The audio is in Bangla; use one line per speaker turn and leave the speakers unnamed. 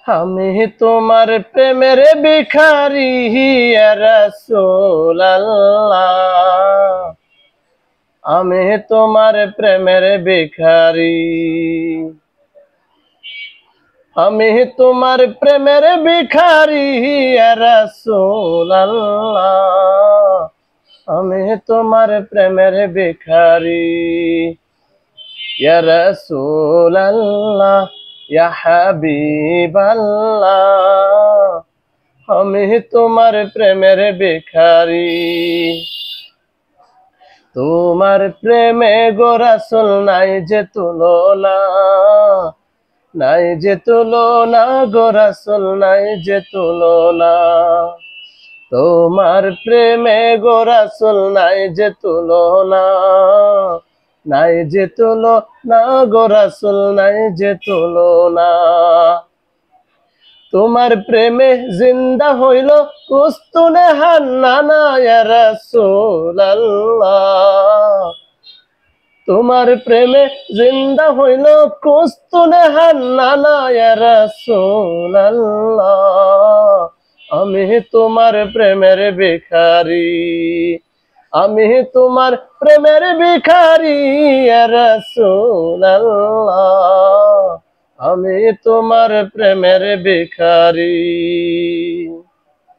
আমি তোমার প্রেমের ভিখারি ইয়া রাসূলুল্লাহ, আমি তোমার প্রেমের ভিখারি, আমি তোমার প্রেমের ভিখারি ইয়া রাসূলুল্লাহ, আমি তোমার প্রেমের ভিখারি ইয়া রাসূলুল্লাহ ইয়া হাবিবাল্লাহ, আমি তোমার প্রেমের ভিখারি। তোমার প্রেমে গো রাসূল নাই যে তুলনা, নাই যে তুলনা গো রাসূল নাই যে তুলনা। তোমার প্রেমে গো রাসূল নাই যে তুলনা, নাই যে তুলনা গো রাসূল নাই যে তুলনা। তোমার প্রেমে জিন্দা হইল কুস্তুনে হান্নানা ইয়া রাসূলুল্লাহ, তোমার প্রেমে জিন্দা হইল কুস্তুনে হান্নানা ইয়া রাসূলুল্লাহ, আমি তোমার প্রেমের ভিখারি, আমি তোমার প্রেমের ভিখারি ইয়া রাসূলুল্লাহ, আমি তোমার প্রেমের ভিখারি।